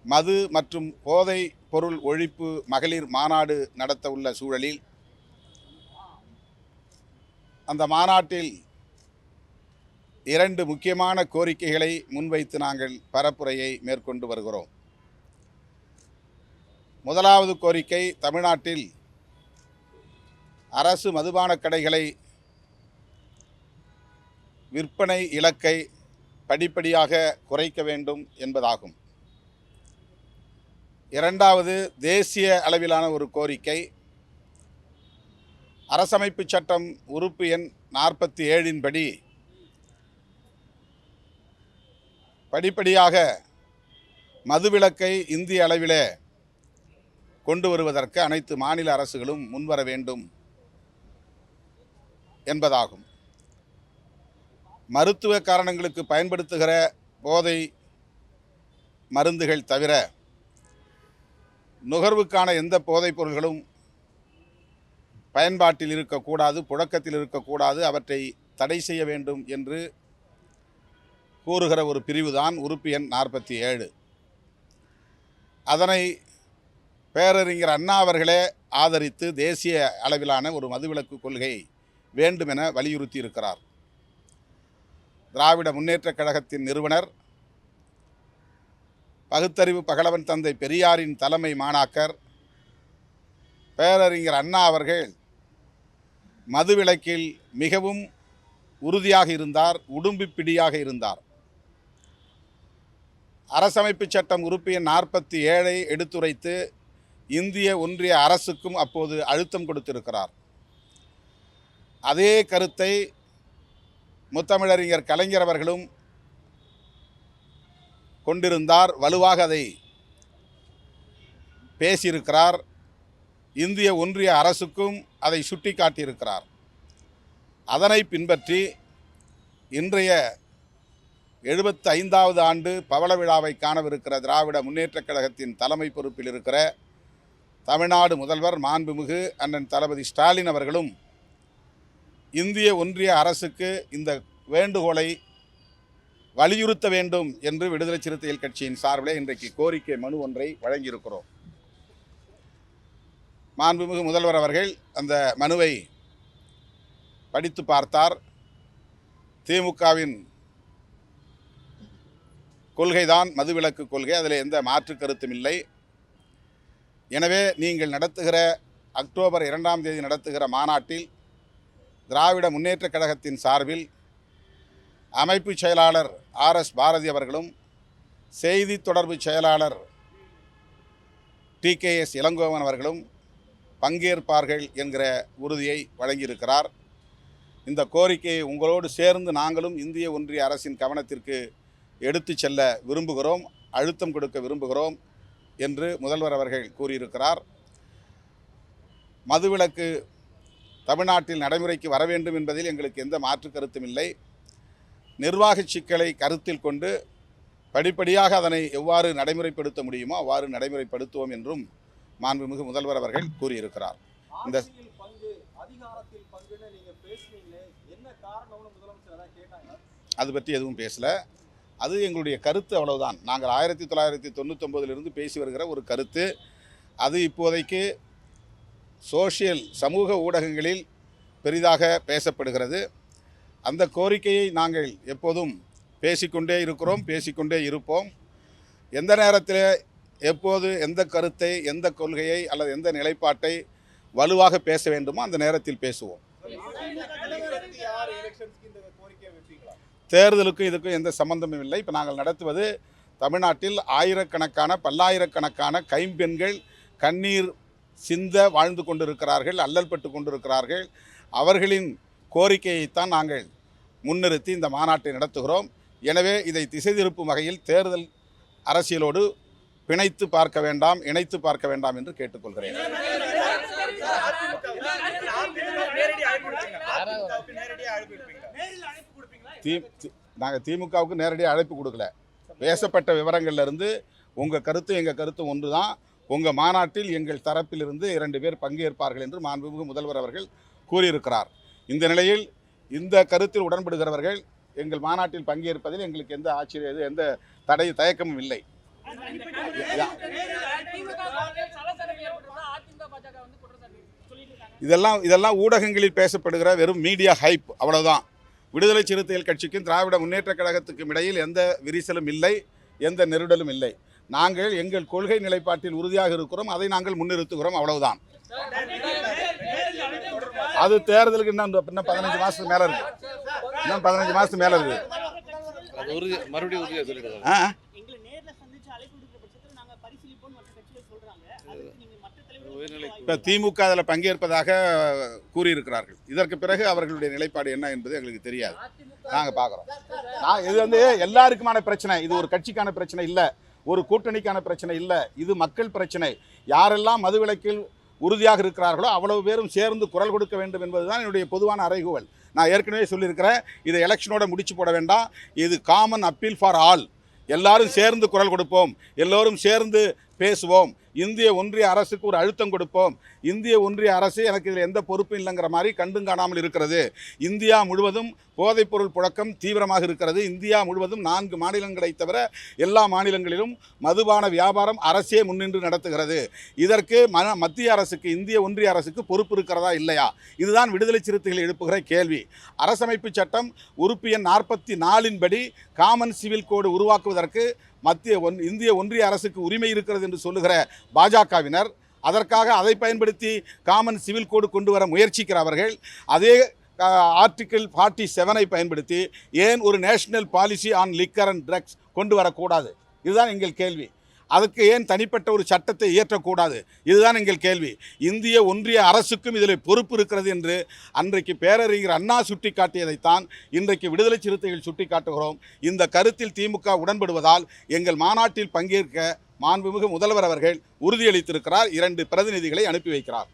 மது மற்றும் போதை பொருள் ஒழிப்பு மகளிர் மாநாடு நடத்த உள்ள சூழலில் அந்த மாநாட்டில் 2 முக்கியமான கோரிக்கைகளை முன்வைத்து நாங்கள் பரப்புரையை மேற்கொண்டு வருகிறோம். முதலாவது கோரிக்கை, தமிழ்நாட்டில் அரசு மதுபான கடைகளை விற்பனை இலக்கை படிப்படியாக குறைக்க வேண்டும் என்பதாகும். இரண்டாவது, தேசிய அளவிலான ஒரு கோரிக்கை, அரசமைப்பு சட்டம் உறுப்பு எண் 47 படி படிப்படியாக மதுவிலக்கை இந்திய அளவிலே கொண்டு வருவதற்கு அனைத்து மாநில அரசுகளும் முன்வர வேண்டும் என்பதாகும். மருத்துவ காரணங்களுக்கு பயன்படுத்துகிற போதை மருந்துகள் தவிர நுகர்வுக்கான எந்த போதைப் பொருள்களும் பயன்பாட்டில் இருக்கக்கூடாது, புழக்கத்தில் இருக்கக்கூடாது, அவற்றை தடை செய்ய வேண்டும் என்று கூறுகிற ஒரு பிரிவுதான் உறுப்பு எண் 47. அதனை பேரறிஞர் அண்ணா அவர்களே ஆதரித்து தேசிய அளவிலான ஒரு மதுவிலக்கு கொள்கை வேண்டுமென வலியுறுத்தி இருக்கிறார். திராவிட முன்னேற்றக் கழகத்தின் நிறுவனர், பகுத்தறிவு பகலவன் தந்தை பெரியாரின் தலைமை மாணாக்கர் பேரறிஞர் அண்ணா அவர்கள் மதுவிலக்கில் மிகவும் உறுதியாக இருந்தார், உடும்பிப்பிடியாக இருந்தார். அரசமைப்பு சட்டம் உறுப்பு எண் 47 எடுத்துரைத்து இந்திய ஒன்றிய அரசுக்கும் அப்போது அழுத்தம் கொடுத்திருக்கிறார். அதே கருத்தை முத்தமிழறிஞர் கலைஞர் அவர்களும் கொண்டிருந்தார், வலுவாக அதை பேசியிருக்கிறார். இந்திய ஒன்றிய அரசுக்கும் அதை சுட்டி காட்டியிருக்கிறார். அதனை பின்பற்றி இன்றைய 75வது ஆண்டு பவள விழாவை காணவிருக்கிற திராவிட முன்னேற்றக் கழகத்தின் தலைமை பொறுப்பில் இருக்கிற தமிழ்நாடு முதல்வர் மாண்புமிகு அண்ணன் தளபதி ஸ்டாலின் அவர்களும் இந்திய ஒன்றிய அரசுக்கு இந்த வேண்டுகோளை வலியுறுத்த வேண்டும் என்று விடுதலை சிறுத்தைகள் கட்சியின் சார்பில் இன்றைக்கு கோரிக்கை மனு ஒன்றை வழங்கியிருக்கிறோம். மாண்புமிகு முதல்வர் அவர்கள் அந்த மனுவை படித்து பார்த்தார். திமுகவின் கொள்கைதான் மதுவிலக்கு கொள்கை, அதில் எந்த மாற்று கருத்தும் இல்லை. எனவே நீங்கள் நடத்துகிற அக்டோபர் 2ஆம் தேதி நடத்துகிற மாநாட்டில் திராவிட முன்னேற்றக் கழகத்தின் சார்பில் அமைப்பு செயலாளர் RS பாரதி அவர்களும் செய்தி தொடர்பு செயலாளர் TKS இளங்கோவன் அவர்களும் பங்கேற்பார்கள் என்கிற உறுதியை வழங்கியிருக்கிறார். இந்த கோரிக்கையை உங்களோடு சேர்ந்து நாங்களும் இந்திய ஒன்றிய அரசின் கவனத்திற்கு எடுத்து செல்ல விரும்புகிறோம், அழுத்தம் கொடுக்க விரும்புகிறோம் என்று முதல்வர் அவர்கள் கூறியிருக்கிறார். மதுவிலக்கு தமிழ்நாட்டில் நடைமுறைக்கு வர வேண்டும் என்பதில் எங்களுக்கு எந்த மாற்று கருத்தும் இல்லை. நிர்வாக சிக்கலை கருத்தில் கொண்டு படிப்படியாக அதனை எவ்வாறு நடைமுறைப்படுத்த முடியுமோ அவ்வாறு நடைமுறைப்படுத்துவோம் என்றும் மாண்புமிகு முதல்வர் அவர்கள் கூறியிருக்கிறார். இந்த அது பற்றி எதுவும் பேசல. அது எங்களுடைய கருத்து, அவ்வளவுதான். நாங்கள் 1999 பேசி வருகிற ஒரு கருத்து. அது இப்போதைக்கு சமூக ஊடகங்களில் பெரிதாக பேசப்படுகிறது. அந்த கோரிக்கையை நாங்கள் எப்போதும் பேசிக்கொண்டே இருக்கிறோம், பேசிக்கொண்டே இருப்போம். எந்த நேரத்தில் எப்போது எந்த கருத்தை, எந்த கொள்கையை அல்லது எந்த நிலைப்பாட்டை வலுவாக பேச வேண்டுமோ அந்த நேரத்தில் பேசுவோம். தேர்தலுக்கும் இதுக்கும் எந்த சம்பந்தமும் இல்லை. இப்போ நாங்கள் நடத்துவது தமிழ்நாட்டில் ஆயிரக்கணக்கான பல்லாயிரக்கணக்கான கைம்பெண்கள் கண்ணீர் சிந்த வாழ்ந்து கொண்டிருக்கிறார்கள், அல்லல்பட்டு கொண்டிருக்கிறார்கள். அவர்களின் கோரிக்கையைத்தான் நாங்கள் முன்னிறுத்தி இந்த மாநாட்டை நடத்துகிறோம். எனவே இதை திசை திருப்பும் வகையில் தேர்தல் அரசியலோடு பிணைத்து பார்க்க வேண்டாம், இணைத்து பார்க்க வேண்டாம் என்று கேட்டுக்கொள்கிறேன். நாங்கள் திமுகவுக்கு நேரடியாக அழைப்பு கொடுக்கல. பேசப்பட்ட விவரங்கள்லேருந்து உங்கள் கருத்து எங்கள் கருத்து ஒன்று தான். உங்கள் மாநாட்டில் எங்கள் தரப்பிலிருந்து 2 பேர் பங்கேற்பார்கள் என்று மாண்புமிகு முதல்வர் அவர்கள் கூறியிருக்கிறார். இந்த நிலையில் இந்த கருத்தில் உடன்படுகிறவர்கள் எங்கள் மாநாட்டில் பங்கேற்பதில் எங்களுக்கு எந்த தயக்கமும் இல்லை. இதெல்லாம் ஊடகங்களில் பேசப்படுகிற வெறும் மீடியா ஹைப், அவ்வளவுதான். விடுதலை சிறுத்தைகள் கட்சிக்கும் திராவிட முன்னேற்றக் கழகத்துக்கும் இடையில் எந்த விரிசலும் இல்லை, எந்த நெருடலும் இல்லை. நாங்கள் எங்கள் கொள்கை நிலைப்பாட்டில் உறுதியாக இருக்கிறோம், அதை நாங்கள் முன்னிறுத்துகிறோம், அவ்வளவுதான். அது தேர்தலுக்கு இன்னும் 15 மாசத்துக்கு மேல இருக்கு. இன்னும் 15 மாசத்துக்கு மேல இருக்கு. இப்போ திமுக அதில் பங்கேற்பதாக கூறியிருக்கிறார்கள். இதற்கு பிறகு அவர்களுடைய நிலைப்பாடு என்ன என்பது எங்களுக்கு தெரியாது. நாங்கள் பார்க்குறோம். இது எல்லாருக்குமான பிரச்சனை. இது ஒரு கட்சிக்கான பிரச்சனை இல்லை, ஒரு கூட்டணிக்கான பிரச்சனை இல்லை. இது மக்கள் பிரச்சனை. யாரெல்லாம் மதுவிலக்கில் உறுதியாக இருக்கிறார்களோ அவ்வளவு பேரும் சேர்ந்து குரல் கொடுக்க வேண்டும் என்பதுதான் என்னுடைய பொதுவான அறைகூவல். நான் ஏற்கனவே சொல்லியிருக்கிறேன், இதை எலெக்ஷனோட முடிச்சு போட வேண்டாம். இது காமன் அப்பீல் ஃபார் ஆல். எல்லாரும் சேர்ந்து குரல் கொடுப்போம், எல்லோரும் சேர்ந்து பேசுவோம். இந்திய ஒன்றிய அரசுக்கு ஒரு அழுத்தம் கொடுப்போம். இந்திய ஒன்றிய அரசு எனக்கு இதில் எந்த பொறுப்பும் இல்லைங்கிற மாதிரி கண்டும் காணாமல் இருக்கிறது. இந்தியா முழுவதும் போதைப்பொருள் புழக்கம் தீவிரமாக இருக்கிறது. இந்தியா முழுவதும் 4 மாநிலங்களை தவிர எல்லா மாநிலங்களிலும் மதுபான வியாபாரம் அரசே முன்னின்று நடத்துகிறது. இதற்கு மத்திய அரசுக்கு, இந்திய ஒன்றிய அரசுக்கு பொறுப்பு இருக்கிறதா இல்லையா? இதுதான் விடுதலை சிறுத்தைகள் எழுப்புகிற கேள்வி. அரசமைப்பு சட்டம் உறுப்பு எண் 44 படி காமன் சிவில் கோடு உருவாக்குவதற்கு இந்திய ஒன்றிய அரசுக்கு உரிமை இருக்கிறது என்று சொல்லுகிற பாஜகவினர், அதற்காக அதை பயன்படுத்தி காமன் சிவில் கோடு கொண்டு வர முயற்சிக்கிறவர்கள், அதே ஆர்டிக்கிள் 47 பயன்படுத்தி ஏன் ஒரு national policy on liquor and drugs கொண்டு வரக்கூடாது? இதுதான் எங்கள் கேள்வி. அதுக்கு ஏன் தனிப்பட்ட ஒரு சட்டத்தை இயற்றக்கூடாது? இதுதான் எங்கள் கேள்வி. இந்திய ஒன்றிய அரசுக்கும் இதில் பொறுப்பு இருக்கிறது என்று அன்றைக்கு பேரறிஞர் அண்ணா சுட்டிக்காட்டியதைத்தான் இன்றைக்கு விடுதலை சிறுத்தைகள் சுட்டிக்காட்டுகிறோம். இந்த கருத்தில் திமுக உடன்படுவதால் எங்கள் மாநாட்டில் பங்கேற்க மாண்புமிகு முதல்வர் அவர்கள் உறுதியளித்திருக்கிறார். 2 பிரதிநிதிகளை அனுப்பி வைக்கிறார்.